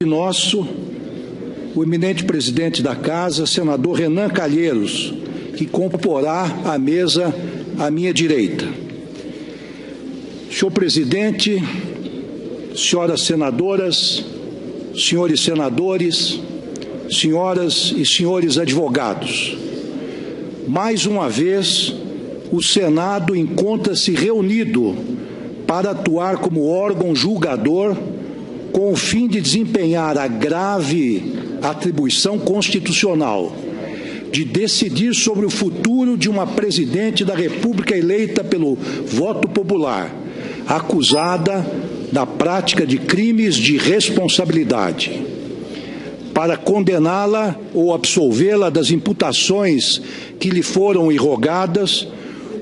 Nosso, o eminente presidente da Casa, senador Renan Calheiros, que comporá a mesa à minha direita. Senhor presidente, senhoras senadoras, senhores senadores, senhoras e senhores advogados, mais uma vez o Senado encontra-se reunido para atuar como órgão julgador com o fim de desempenhar a grave atribuição constitucional de decidir sobre o futuro de uma presidente da República eleita pelo voto popular, acusada da prática de crimes de responsabilidade. Para condená-la ou absolvê-la das imputações que lhe foram irrogadas,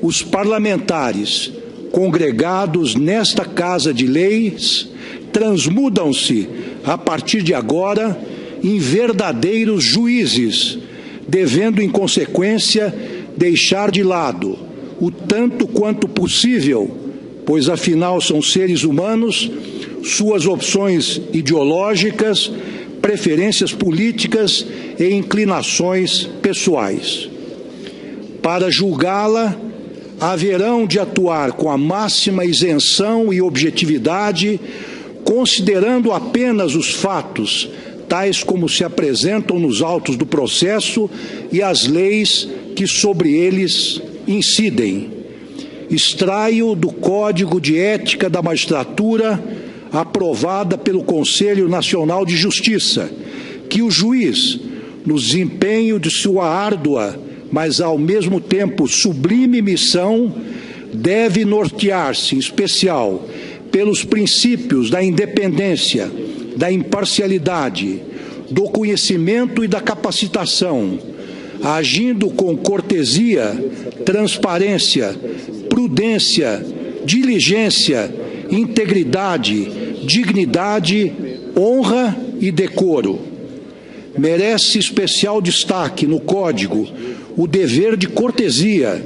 os parlamentares congregados nesta Casa de Leis transmudam-se, a partir de agora, em verdadeiros juízes, devendo, em consequência, deixar de lado o tanto quanto possível, pois, afinal, são seres humanos, suas opções ideológicas, preferências políticas e inclinações pessoais. Para julgá-la, haverão de atuar com a máxima isenção e objetividade, considerando apenas os fatos, tais como se apresentam nos autos do processo e as leis que sobre eles incidem. Extraio do Código de Ética da Magistratura, aprovada pelo Conselho Nacional de Justiça, que o juiz, no desempenho de sua árdua, mas ao mesmo tempo sublime missão, deve nortear-se, em especial, pelos princípios da independência, da imparcialidade, do conhecimento e da capacitação, agindo com cortesia, transparência, prudência, diligência, integridade, dignidade, honra e decoro. Merece especial destaque no Código o dever de cortesia,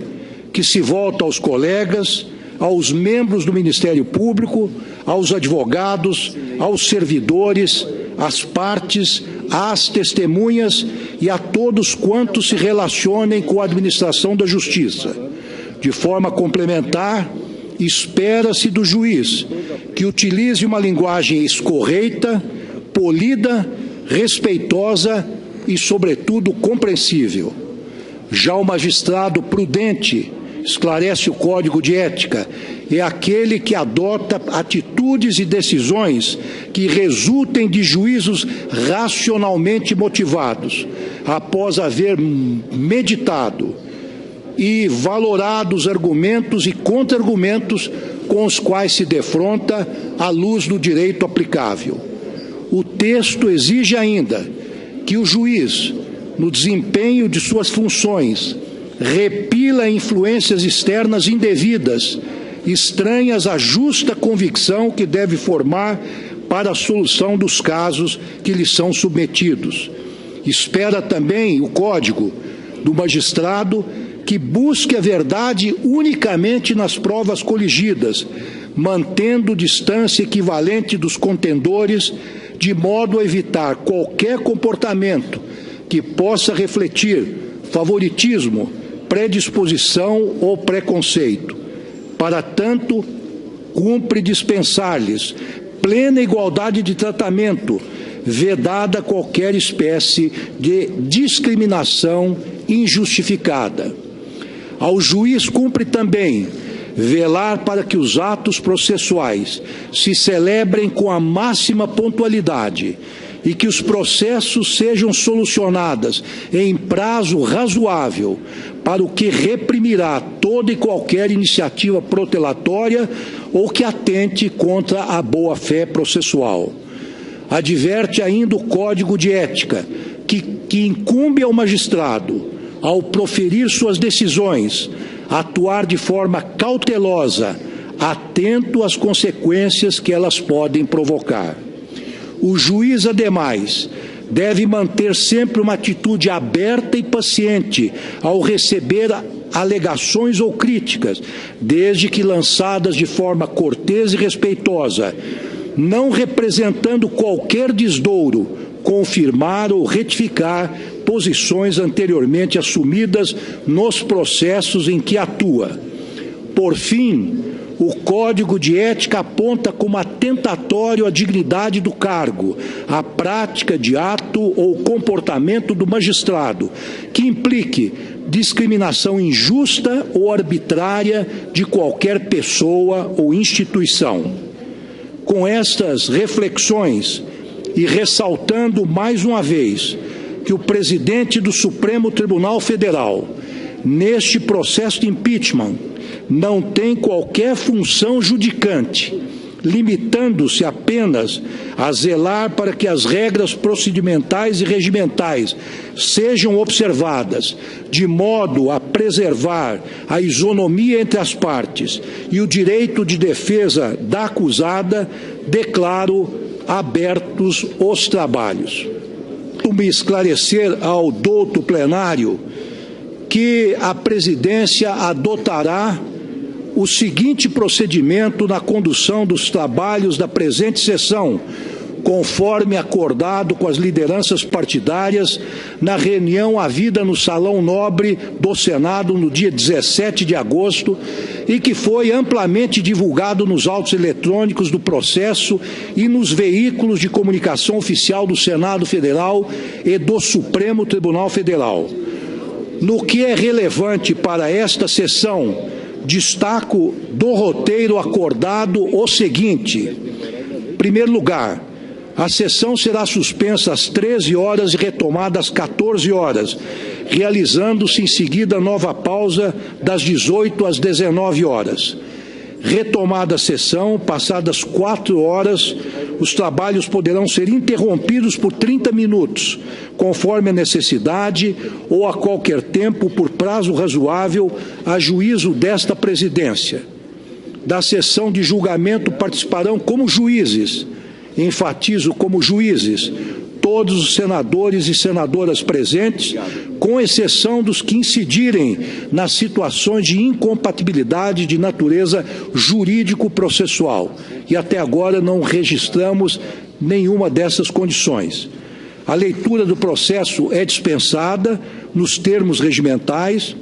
que se volta aos colegas, aos membros do Ministério Público, aos advogados, aos servidores, às partes, às testemunhas e a todos quantos se relacionem com a administração da Justiça. De forma complementar, espera-se do juiz que utilize uma linguagem escorreita, polida, respeitosa e, sobretudo, compreensível. Já o magistrado prudente, esclarece o Código de Ética, é aquele que adota atitudes e decisões que resultem de juízos racionalmente motivados, após haver meditado e valorado os argumentos e contra-argumentos com os quais se defronta à luz do direito aplicável. O texto exige ainda que o juiz, no desempenho de suas funções, repila influências externas indevidas, estranhas à justa convicção que deve formar para a solução dos casos que lhe são submetidos. Espera também o Código do magistrado que busque a verdade unicamente nas provas coligidas, mantendo distância equivalente dos contendores, de modo a evitar qualquer comportamento que possa refletir favoritismo, predisposição ou preconceito. Para tanto, cumpre dispensar-lhes plena igualdade de tratamento, vedada qualquer espécie de discriminação injustificada. Ao juiz cumpre também velar para que os atos processuais se celebrem com a máxima pontualidade e que os processos sejam solucionados em prazo razoável, para o que reprimirá toda e qualquer iniciativa protelatória ou que atente contra a boa-fé processual. Adverte ainda o Código de Ética que incumbe ao magistrado, ao proferir suas decisões, atuar de forma cautelosa, atento às consequências que elas podem provocar. O juiz, ademais, deve manter sempre uma atitude aberta e paciente ao receber alegações ou críticas, desde que lançadas de forma cortês e respeitosa, não representando qualquer desdouro, confirmar ou retificar posições anteriormente assumidas nos processos em que atua. Por fim, o Código de Ética aponta como atentatório à dignidade do cargo a prática de ato ou comportamento do magistrado que implique discriminação injusta ou arbitrária de qualquer pessoa ou instituição. Com estas reflexões e ressaltando mais uma vez que o presidente do Supremo Tribunal Federal, neste processo de impeachment, não tem qualquer função judicante, limitando-se apenas a zelar para que as regras procedimentais e regimentais sejam observadas, de modo a preservar a isonomia entre as partes e o direito de defesa da acusada, declaro abertos os trabalhos. Me esclarecer ao douto plenário que a presidência adotará o seguinte procedimento na condução dos trabalhos da presente sessão, conforme acordado com as lideranças partidárias na reunião havida no Salão Nobre do Senado no dia 17 de agosto e que foi amplamente divulgado nos autos eletrônicos do processo e nos veículos de comunicação oficial do Senado Federal e do Supremo Tribunal Federal. No que é relevante para esta sessão, destaco do roteiro acordado o seguinte. Em primeiro lugar, a sessão será suspensa às 13 horas e retomada às 14 horas, realizando-se em seguida nova pausa das 18 às 19 horas. Retomada a sessão, passadas 4 horas, os trabalhos poderão ser interrompidos por 30 minutos, conforme a necessidade ou a qualquer tempo, por prazo razoável, a juízo desta presidência. Da sessão de julgamento participarão como juízes, enfatizo como juízes, todos os senadores e senadoras presentes, com exceção dos que incidirem nas situações de incompatibilidade de natureza jurídico-processual. E até agora não registramos nenhuma dessas condições. A leitura do processo é dispensada nos termos regimentais,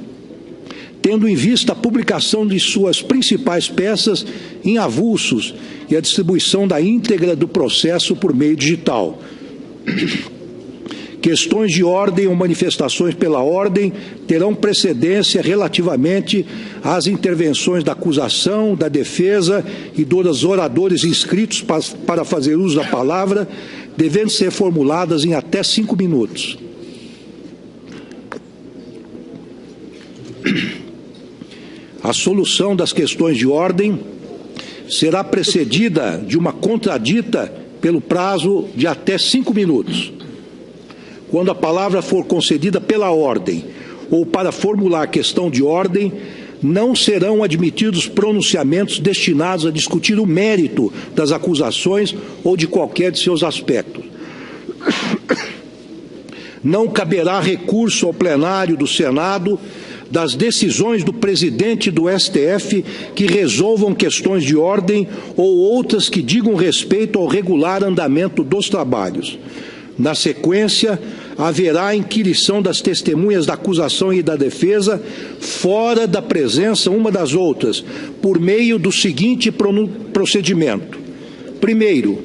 tendo em vista a publicação de suas principais peças em avulsos e a distribuição da íntegra do processo por meio digital. Questões de ordem ou manifestações pela ordem terão precedência relativamente às intervenções da acusação, da defesa e dos oradores inscritos para fazer uso da palavra, devendo ser formuladas em até 5 minutos. A solução das questões de ordem será precedida de uma contradita pelo prazo de até 5 minutos. Quando a palavra for concedida pela ordem ou para formular questão de ordem, não serão admitidos pronunciamentos destinados a discutir o mérito das acusações ou de qualquer de seus aspectos. Não caberá recurso ao plenário do Senado das decisões do presidente do STF que resolvam questões de ordem ou outras que digam respeito ao regular andamento dos trabalhos. Na sequência, haverá inquirição das testemunhas da acusação e da defesa fora da presença uma das outras, por meio do seguinte procedimento. Primeiro,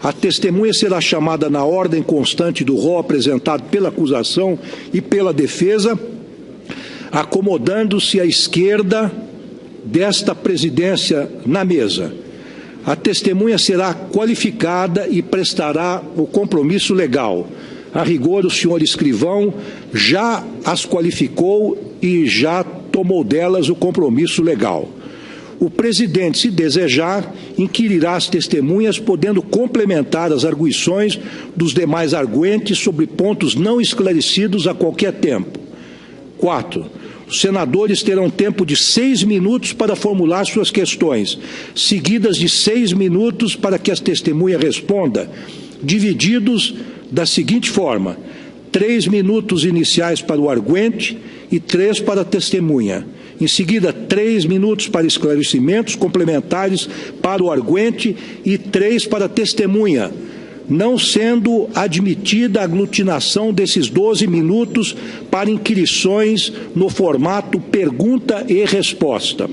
a testemunha será chamada na ordem constante do rol apresentado pela acusação e pela defesa, acomodando-se à esquerda desta presidência na mesa. A testemunha será qualificada e prestará o compromisso legal. A rigor, o senhor escrivão já as qualificou e já tomou delas o compromisso legal. O presidente, se desejar, inquirirá as testemunhas, podendo complementar as arguições dos demais arguentes sobre pontos não esclarecidos a qualquer tempo. 4. Os senadores terão tempo de 6 minutos para formular suas questões, seguidas de 6 minutos para que a testemunha responda, divididos da seguinte forma: 3 minutos iniciais para o arguente e 3 para a testemunha. Em seguida, 3 minutos para esclarecimentos complementares para o arguente e 3 para a testemunha, não sendo admitida a aglutinação desses 12 minutos para inquirições no formato pergunta e resposta.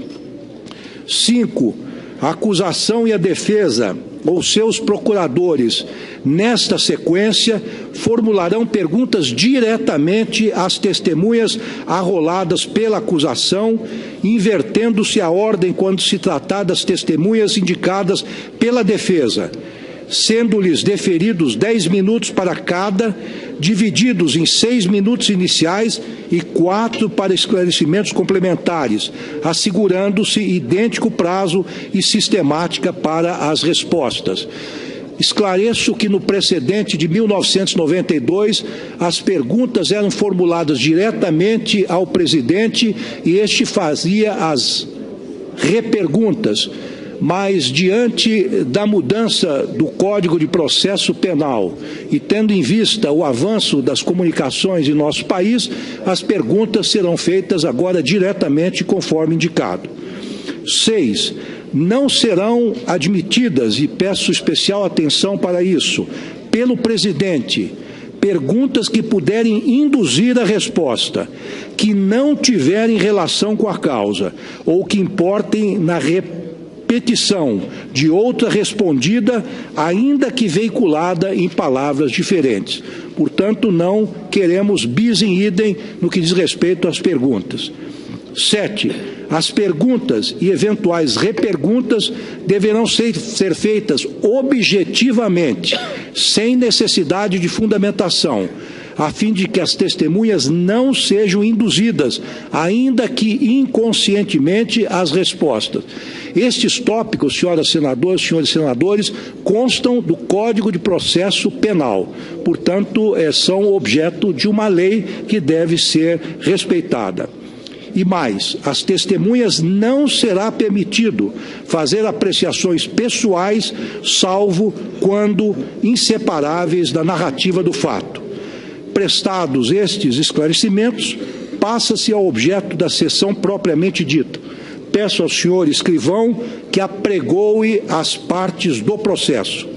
5. A acusação e a defesa, ou seus procuradores, nesta sequência, formularão perguntas diretamente às testemunhas arroladas pela acusação, invertendo-se a ordem quando se tratar das testemunhas indicadas pela defesa, sendo-lhes deferidos 10 minutos para cada, divididos em 6 minutos iniciais e 4 para esclarecimentos complementares, assegurando-se idêntico prazo e sistemática para as respostas. Esclareço que no precedente de 1992, as perguntas eram formuladas diretamente ao presidente e este fazia as reperguntas. Mas, diante da mudança do Código de Processo Penal e tendo em vista o avanço das comunicações em nosso país, as perguntas serão feitas agora diretamente conforme indicado. 6. Não serão admitidas, e peço especial atenção para isso, pelo presidente, perguntas que puderem induzir a resposta, que não tiverem relação com a causa ou que importem na repetição de outra respondida, ainda que veiculada em palavras diferentes. Portanto, não queremos bis in idem no que diz respeito às perguntas. 7. As perguntas e eventuais reperguntas deverão ser feitas objetivamente, sem necessidade de fundamentação, a fim de que as testemunhas não sejam induzidas, ainda que inconscientemente, às respostas. Estes tópicos, senhoras senadoras, senhores senadores, constam do Código de Processo Penal. Portanto, são objeto de uma lei que deve ser respeitada. E mais, às testemunhas não será permitido fazer apreciações pessoais, salvo quando inseparáveis da narrativa do fato. Prestados estes esclarecimentos, passa-se ao objeto da sessão propriamente dita. Peço ao senhor escrivão que apregoe as partes do processo.